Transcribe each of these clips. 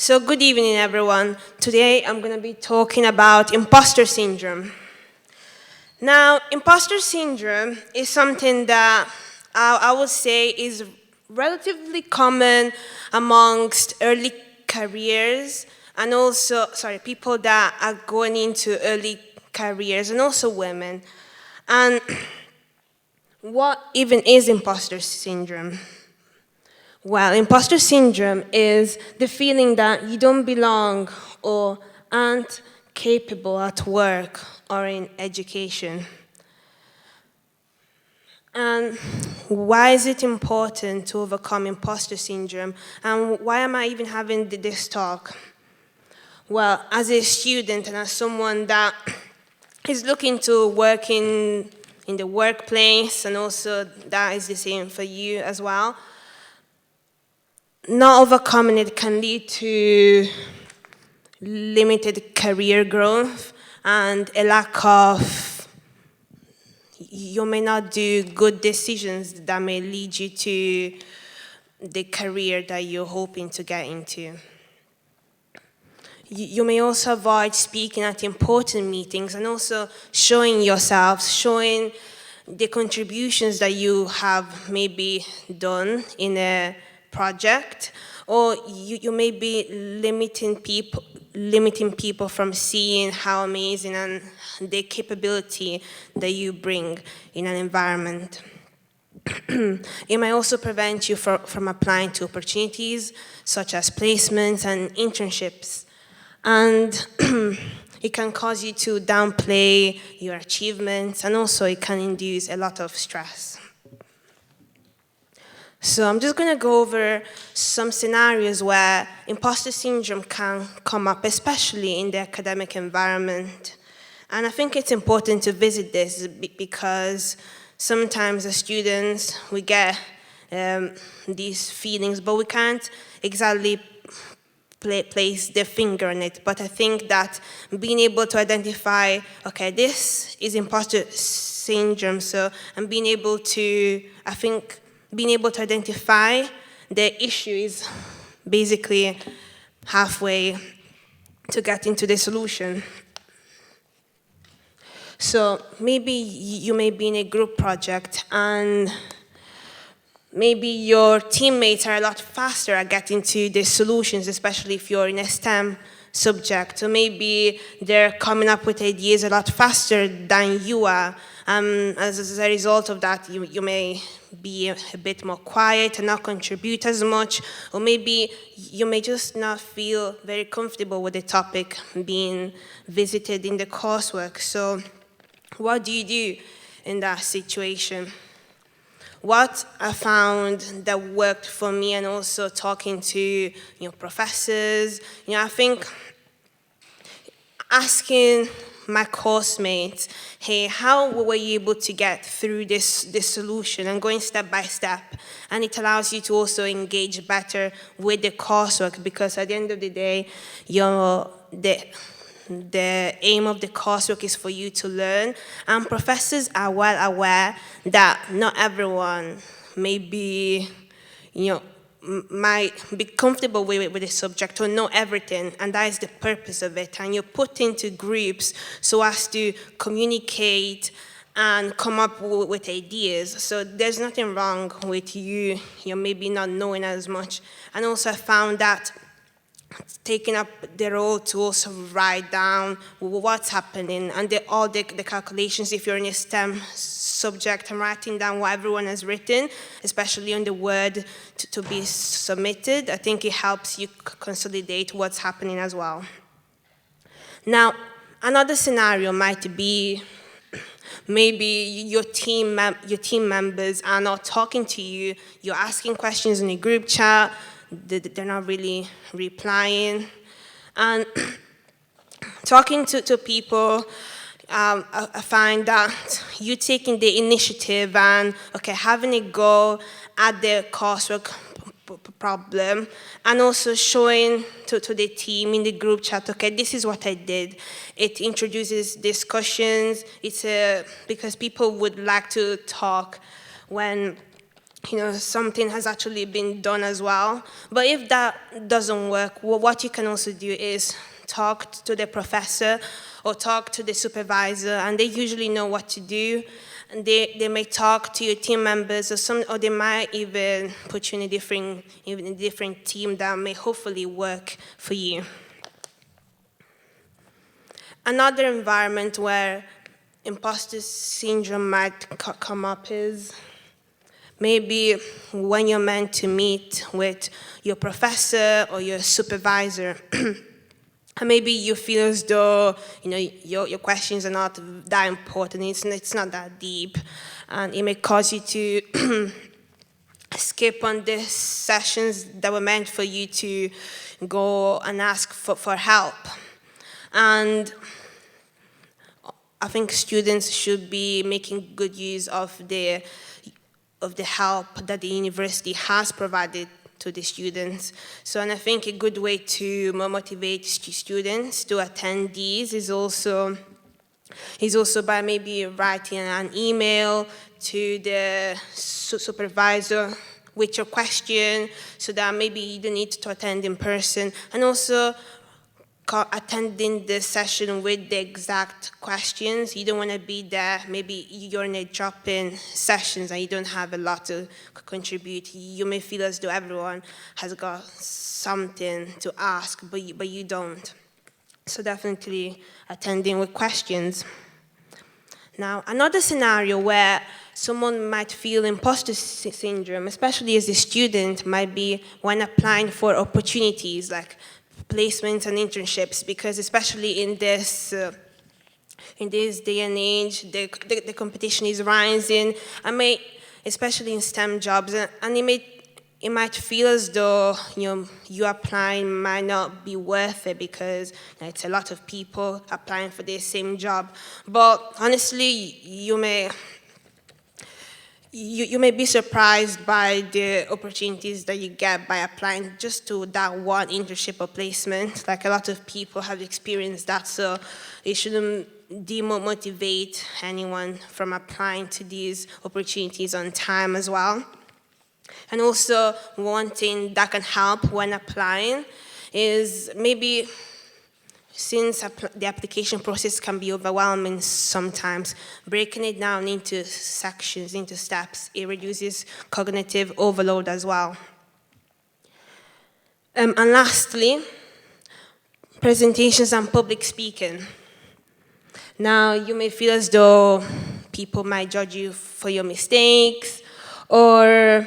So good evening, everyone. Today I'm going to be talking about imposter syndrome. Now, imposter syndrome is something that I would say is relatively common amongst early careers and also, people that are going into early careers and also women. And what even is imposter syndrome? Well, imposter syndrome is the feeling that you don't belong or aren't capable at work or in education. And why is it important to overcome imposter syndrome? And why am I even having this talk? Well, as a student and as someone that is looking to work in the workplace, and also that is the same for you as well, not overcoming it can lead to limited career growth and a lack of, you may not do good decisions that may lead you to the career that you're hoping to get into. You may also avoid speaking at important meetings and also showing yourself, showing the contributions that you have maybe done in a project, or you may be limiting people from seeing how amazing and the capability that you bring in an environment. It may also prevent you from applying to opportunities such as placements and internships. And it can cause you to downplay your achievements, and also it can induce a lot of stress. So I'm just going to go over some scenarios where imposter syndrome can come up, especially in the academic environment. And I think it's important to visit this because sometimes as students we get these feelings, but we can't exactly place the finger on it. But I think that being able to identify, okay, this is imposter syndrome, so I'm being able to identify the issue is basically halfway to get into the solution. So maybe you may be in a group project and maybe your teammates are a lot faster at getting to the solutions, especially if you're in a STEM subject. So maybe they're coming up with ideas a lot faster than you are. As a result of that, you may be a bit more quiet and not contribute as much, or maybe you may just not feel very comfortable with the topic being visited in the coursework. So what do you do in that situation? What I found that worked for me, and also talking to professors, I think asking my course mates, hey, how were you able to get through this solution, and going step by step. And it allows you to also engage better with the coursework, because at the end of the day, the aim of the coursework is for you to learn, and professors are well aware that not everyone may be, might be comfortable with the subject or know everything, and that is the purpose of it. And you're put into groups so as to communicate and come up with ideas. So there's nothing wrong with you maybe not knowing as much. And also I found that taking up the role to also write down what's happening and all the calculations, if you're in a STEM subject, and writing down what everyone has written, especially on the Word to be submitted, I think it helps you consolidate what's happening as well. Now, another scenario might be maybe your team members are not talking to you, you're asking questions in a group chat, they're not really replying. And talking to people, I find that you taking the initiative and having a go at the coursework problem, and also showing to the team in the group chat, this is what I did. It introduces discussions. It's because people would like to talk when something has actually been done as well. But if that doesn't work, what you can also do is talk to the professor or talk to the supervisor, and they usually know what to do. And they may talk to your team members, or they might even put you in a different team that may hopefully work for you. Another environment where imposter syndrome might come up is maybe when you're meant to meet with your professor or your supervisor. And maybe you feel as though your questions are not that important. It's not that deep, and it may cause you to skip on the sessions that were meant for you to go and ask for help. And I think students should be making good use of the help that the university has provided to the students. So, and I think a good way to motivate students to attend these is also by maybe writing an email to the supervisor with your question, so that maybe you don't need to attend in person, and also attending the session with the exact questions. You don't want to be there, maybe you're in a drop-in sessions and you don't have a lot to contribute. You may feel as though everyone has got something to ask, but you don't. So definitely attending with questions. Now, another scenario where someone might feel imposter syndrome, especially as a student, might be when applying for opportunities like placements and internships, because especially in this day and age, the competition is rising. Especially in STEM jobs, and it might feel as though you applying might not be worth it, because it's a lot of people applying for the same job. But honestly, you may be surprised by the opportunities that you get by applying just to that one internship or placement. Like, a lot of people have experienced that, so it shouldn't demotivate anyone from applying to these opportunities on time as well. And also, one thing that can help when applying is maybe, since the application process can be overwhelming sometimes, breaking it down into sections, into steps, it reduces cognitive overload as well. And lastly, presentations and public speaking. Now, you may feel as though people might judge you for your mistakes, or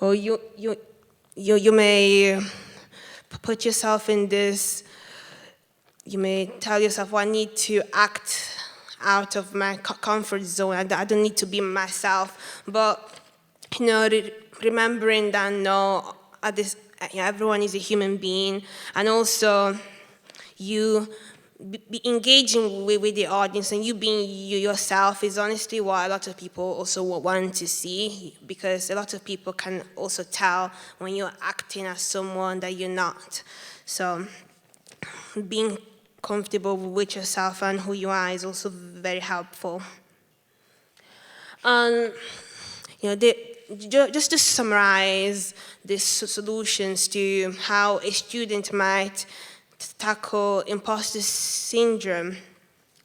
you may put yourself in this. You may tell yourself, well, I need to act out of my comfort zone. I don't need to be myself. But remembering that everyone is a human being, and also you be engaging with the audience, and you being yourself is honestly what a lot of people also want to see, because a lot of people can also tell when you're acting as someone that you're not. So being comfortable with yourself and who you are is also very helpful. And just to summarize the solutions to how a student might tackle imposter syndrome.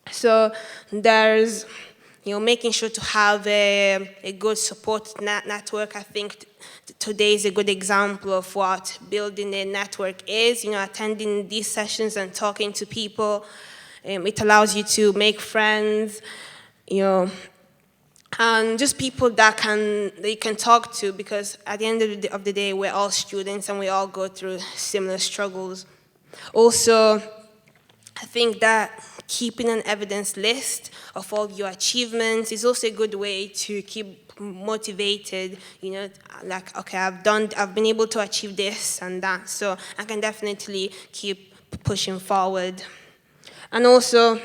So there's making sure to have a good support network. I think today is a good example of what building a network is. Attending these sessions and talking to people, it allows you to make friends, and just people that you can talk to, because at the end of the day, we're all students and we all go through similar struggles. Also, I think that keeping an evidence list of all your achievements is also a good way to keep motivated. Like, okay, I've been able to achieve this and that, so I can definitely keep pushing forward. And also,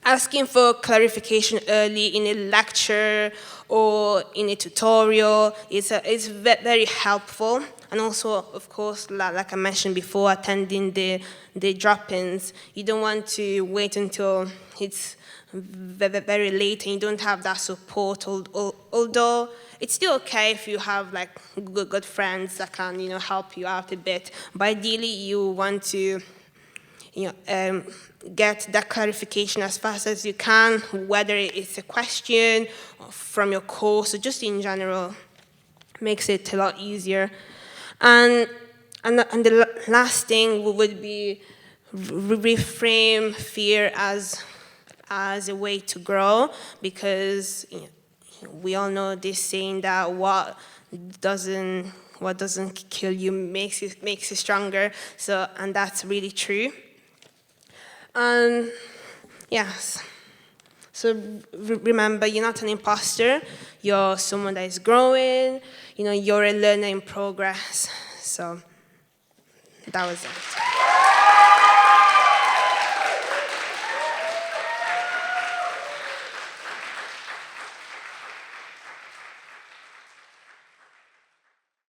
asking for clarification early in a lecture or in a tutorial is very helpful. And also, of course, like I mentioned before, attending the drop-ins. You don't want to wait until it's very late and you don't have that support, although it's still okay if you have like good friends that can help you out a bit, but ideally you want to get that clarification as fast as you can, whether it's a question from your course or just in general. Makes it a lot easier. And the last thing would be reframe fear as a way to grow, because we all know this saying that what doesn't kill you makes you stronger. So, and that's really true. And yes. So remember, you're not an imposter. You're someone that is growing. You're a learner in progress. So that was it.